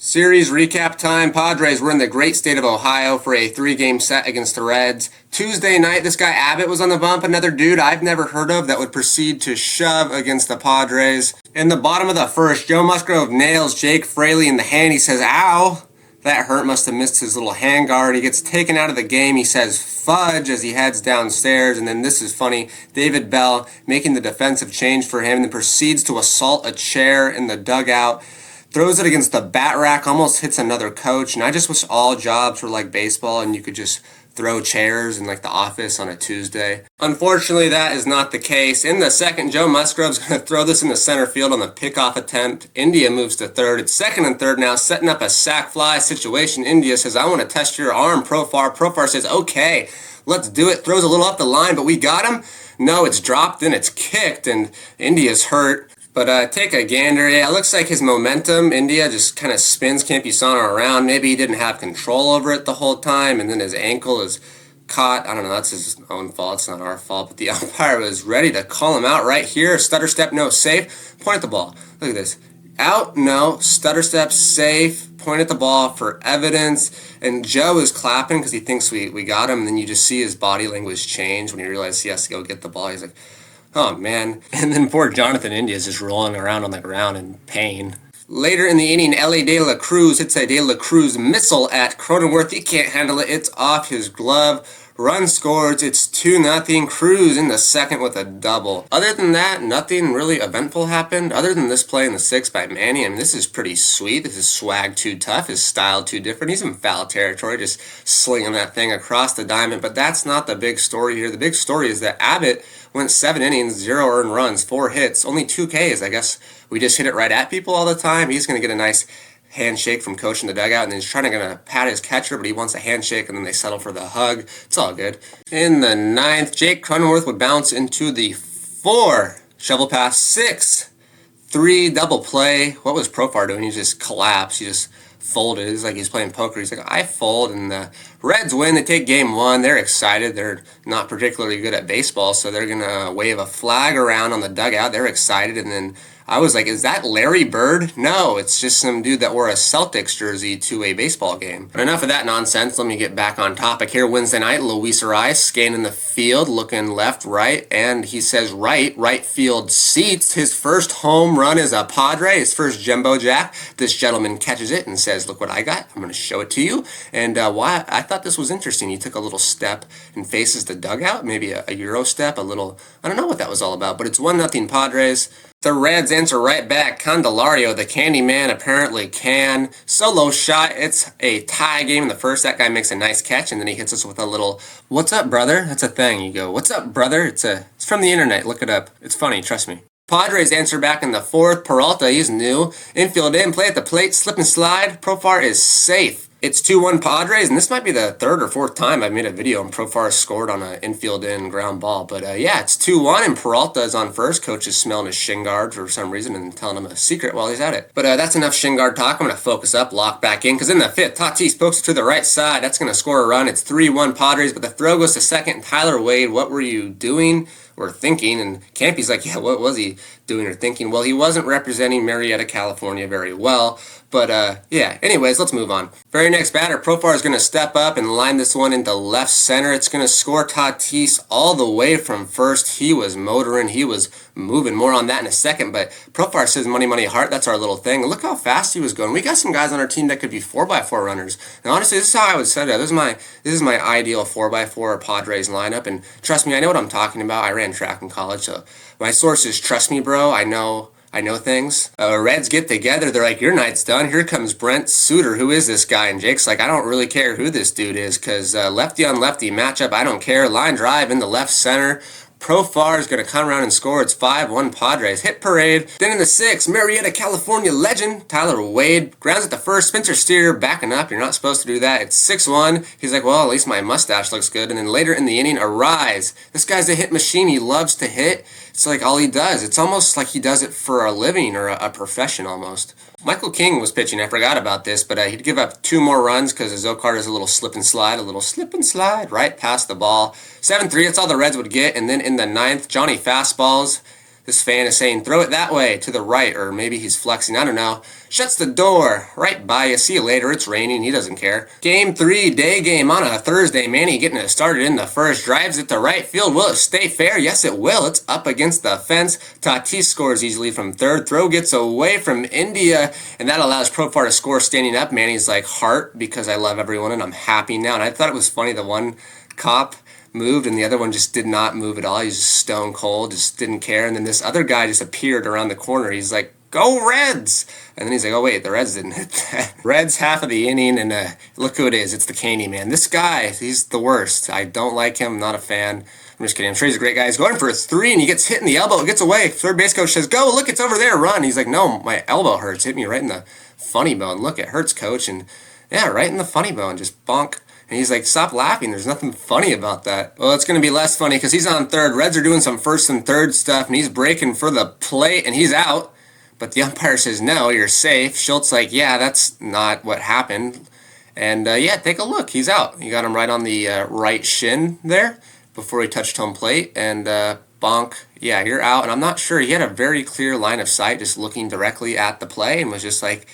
Series recap time. Padres were in the great state of Ohio for a 3-game set against the Reds. Tuesday night, this guy Abbott was on the bump, another dude I've never heard of that would proceed to shove against the Padres. In the bottom of the first, Joe Musgrove nails Jake Fraley in the hand. He says, ow, that hurt, must have missed his little hand guard. He gets taken out of the game. He says, fudge, as he heads downstairs. And then this is funny, David Bell making the defensive change for him and then proceeds to assault a chair in the dugout. Throws it against the bat rack, almost hits another coach. And I just wish all jobs were like baseball and you could just throw chairs in like the office on a Tuesday. Unfortunately, that is not the case. In the second, Joe Musgrove's going to throw this in the center field on the pickoff attempt. India moves to third. It's second and third now, setting up a sac fly situation. India says, I want to test your arm, Profar. Profar says, okay, let's do it. Throws a little up the line, but we got him. No, it's dropped, then it's kicked, and India's hurt. But take a gander. Yeah, it looks like his momentum, India, just kind of spins Campusano around. Maybe he didn't have control over it the whole time, and then his ankle is caught. I don't know, that's his own fault. It's not our fault. But the umpire was ready to call him out right here. Stutter step, no, safe. Point at the ball. Look at this. Out, no. Stutter step, safe. Point at the ball for evidence. And Joe is clapping because he thinks we got him. And then you just see his body language change when he realizes he has to go get the ball. He's like, oh, man. And then poor Jonathan India is just rolling around on the ground in pain. Later in the inning, L.A. De La Cruz hits a De La Cruz missile at Cronenworth. He can't handle it. It's off his glove. Run scores. It's 2-0. Cruz in the second with a double. Other than that, nothing really eventful happened. Other than this play in the sixth by Manny. I mean, this is pretty sweet. This is swag too tough. His style too different. He's in foul territory, just slinging that thing across the diamond. But that's not the big story here. The big story is that Abbott went 7 innings, 0 earned runs, 4 hits, only 2 Ks. I guess we just hit it right at people all the time. He's going to get a nice handshake from coach in the dugout, and then he's trying to pat his catcher, but he wants a handshake, and then they settle for the hug. It's all good. In the ninth, Jake Cronenworth would bounce into the 4. Shovel pass 6. 3 double play. What was Profar doing? He just collapsed. He just folded. It's like he's playing poker. He's like, I fold, and the Reds win. They take game 1. They're excited. They're not particularly good at baseball, so they're going to wave a flag around on the dugout. They're excited, and then I was like, is that Larry Bird? No, it's just some dude that wore a Celtics jersey to a baseball game. But enough of that nonsense. Let me get back on topic here. Wednesday night, Luis Arias scanning the field, looking left, right, and he says right field seats. His first home run is a Padre, his first jumbo jack. This gentleman catches it and says, look what I got. I'm going to show it to you. And why I thought this was interesting. He took a little step and faces the dugout, maybe a Euro step, a little, I don't know what that was all about, but it's 1-0 Padres. The Reds answer right back. Candelario, the candy man, apparently can. Solo shot. It's a tie game in the first. That guy makes a nice catch, and then he hits us with a little, what's up, brother? That's a thing. You go, what's up, brother? It's from the internet. Look it up. It's funny. Trust me. Padres answer back in the 4th. Peralta, he's new. Infield in, play at the plate, slip and slide. Profar is safe. It's 2-1 Padres, and this might be the 3rd or 4th time I've made a video and Profar scored on an infield in ground ball. But yeah, it's 2-1, and Peralta is on first. Coach is smelling his shin guard for some reason and telling him a secret while he's at it. But that's enough shin guard talk. I'm going to focus up, lock back in, because in the 5th, Tatis pokes it to the right side. That's going to score a run. It's 3-1 Padres, but the throw goes to second. And Tyler Wade, what were you doing or thinking? And Campy's like, yeah, what was he doing or thinking? Well, he wasn't representing Marietta, California very well. But yeah, anyways, let's move on. Very next batter, Profar is going to step up and line this one into left center. It's going to score Tatis all the way from first. He was motoring. He was moving. More on that in a second. But Profar says money, money, heart. That's our little thing. Look how fast he was going. We got some guys on our team that could be 4x4 runners. And honestly, this is how I would set it up. This is my ideal 4x4 Padres lineup. And trust me, I know what I'm talking about. I ran track in college, so my sources trust me, bro. I know things. Reds get together. They're like, your night's done. Here comes Brent Suter. Who is this guy? And Jake's like, I don't really care who this dude is because lefty on lefty matchup, I don't care. Line drive in the left center. Profar is going to come around and score. It's 5-1 Padres. Hit parade. Then in the 6th, Marietta, California legend, Tyler Wade, grounds at the first. Spencer Steer backing up. You're not supposed to do that. It's 6-1. He's like, well, at least my mustache looks good. And then later in the inning, Arise. This guy's a hit machine. He loves to hit. It's like all he does. It's almost like he does it for a living or a profession almost. Michael King was pitching. I forgot about this, but he'd give up 2 more runs because Zokar does a little slip and slide right past the ball. 7-3, that's all the Reds would get. And then in the 9th, Johnny fastballs. This fan is saying, throw it that way, to the right, or maybe he's flexing, I don't know. Shuts the door. Right by you. See you later. It's raining. He doesn't care. Game 3, day game on a Thursday. Manny getting it started in the first. Drives it to right field. Will it stay fair? Yes, it will. It's up against the fence. Tatis scores easily from third. Throw gets away from India, and that allows Profar to score standing up. Manny's like, heart, because I love everyone, and I'm happy now. And I thought it was funny, the one cop moved and the other one just did not move at all. He's just stone cold, just didn't care. And then this other guy just appeared around the corner. He's like, go Reds! And then he's like, oh wait, the Reds didn't hit that. Reds half of the inning, and look who it is. It's the Candy Man. This guy, he's the worst. I don't like him. I'm not a fan. I'm just kidding. I'm sure he's a great guy. He's going for a 3, and he gets hit in the elbow. It gets away. Third base coach says, go, look, it's over there, run. He's like, no, my elbow hurts. Hit me right in the funny bone. Look, it hurts, coach. And yeah, right in the funny bone. Just bonk. And he's like, stop laughing. There's nothing funny about that. Well, it's going to be less funny because he's on third. Reds are doing some first and third stuff, and he's breaking for the plate, and he's out. But the umpire says, no, you're safe. Schultz like, yeah, that's not what happened. And yeah, take a look. He's out. You got him right on the right shin there before he touched home plate. And bonk, yeah, you're out. And I'm not sure. He had a very clear line of sight just looking directly at the play and was just like,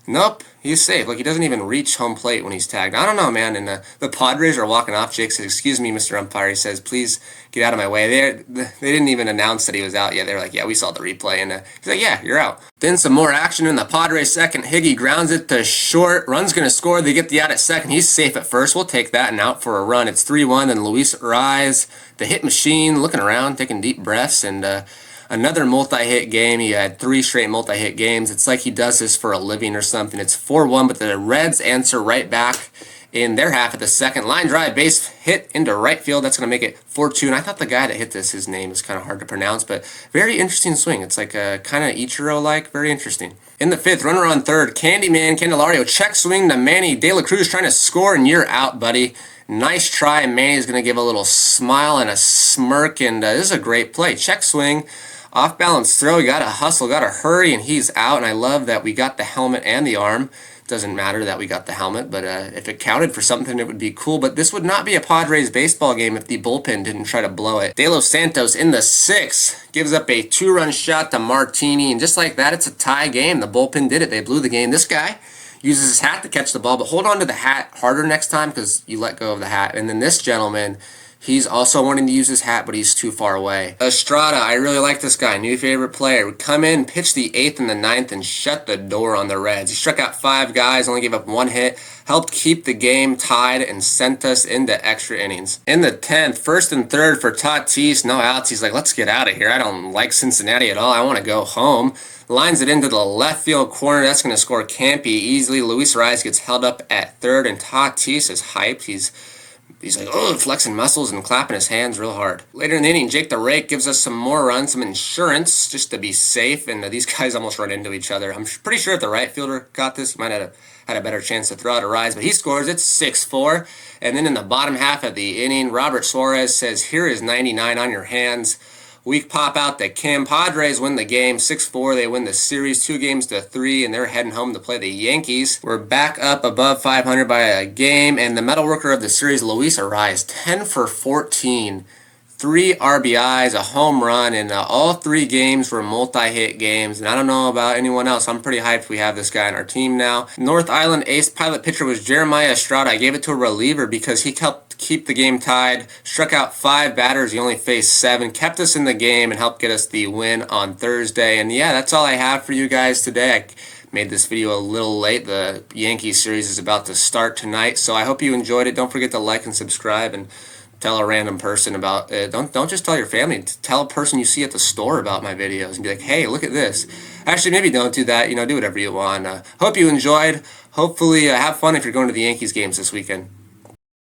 nope, he's safe. Like, he doesn't even reach home plate when he's tagged. I don't know, man. And the Padres are walking off. Jake says, excuse me, Mr. Umpire. He says, please get out of my way. They didn't even announce that he was out yet. They were like, yeah, we saw the replay. And he's like, yeah, you're out. Then some more action in the Padres second. Higgy grounds it to short. Run's going to score. They get the out at second. He's safe at first. We'll take that and out for a run. It's 3-1. Then Luis Rise, the hit machine, looking around, taking deep breaths, and another multi-hit game. He had 3 straight multi-hit games. It's like he does this for a living or something. It's 4-1, but the Reds answer right back in their half of the second. Line drive, base hit into right field. That's going to make it 4-2. And I thought the guy that hit this, his name is kind of hard to pronounce, but very interesting swing. It's like a kind of Ichiro-like, very interesting. In the 5th, runner on third, Candyman Candelario, check swing to Manny De La Cruz trying to score, and you're out, buddy. Nice try, and Manny's going to give a little smile and a smirk, and this is a great play. Check swing. Off balance throw, you gotta hustle, gotta hurry, and he's out. And I love that we got the helmet and the arm. Doesn't matter that we got the helmet, but if it counted for something, it would be cool. But this would not be a Padres baseball game if the bullpen didn't try to blow it. De Los Santos in the 6th gives up a 2-run shot to Martini, and just like that, it's a tie game. The bullpen did it. They blew the game. This guy uses his hat to catch the ball, but hold on to the hat harder next time because you let go of the hat. And then this gentleman, he's also wanting to use his hat, but he's too far away. Estrada, I really like this guy. New favorite player. Would come in, pitch the 8th and the 9th, and shut the door on the Reds. He struck out 5 guys, only gave up 1 hit, helped keep the game tied, and sent us into extra innings. In the 10th, 1st and 3rd for Tatis, no outs. He's like, let's get out of here. I don't like Cincinnati at all. I want to go home. Lines it into the left field corner. That's going to score Campy easily. Luis Rise gets held up at 3rd, and Tatis is hyped. He's like, oh, flexing muscles and clapping his hands real hard. Later in the inning, Jake the Rake gives us some more runs, some insurance, just to be safe. And these guys almost run into each other. I'm pretty sure if the right fielder got this, he might have had a better chance to throw out a Rise. But he scores. It's 6-4. And then in the bottom half of the inning, Robert Suarez says, here is 99 on your hands. Weak pop out to Kim. Padres win the game 6-4. They win the series 2-3, and they're heading home to play the Yankees. We're back up above 500 by a game, and the metal worker of the series, Luis Rise, 10 for 14. 3 RBIs, a home run, and all 3 games were multi-hit games. And I don't know about anyone else. I'm pretty hyped we have this guy on our team now. North Island ace pilot pitcher was Jeremiah Estrada. I gave it to a reliever because he helped keep the game tied, struck out 5 batters. He only faced 7, kept us in the game, and helped get us the win on Thursday. And yeah, that's all I have for you guys today. I made this video a little late. The Yankees series is about to start tonight, so I hope you enjoyed it. Don't forget to like and subscribe, and tell a random person about it. Don't just tell your family. Tell a person you see at the store about my videos and be like, hey, look at this. Actually, maybe don't do that. Do whatever you want. Hope you enjoyed. Hopefully have fun if you're going to the Yankees games this weekend.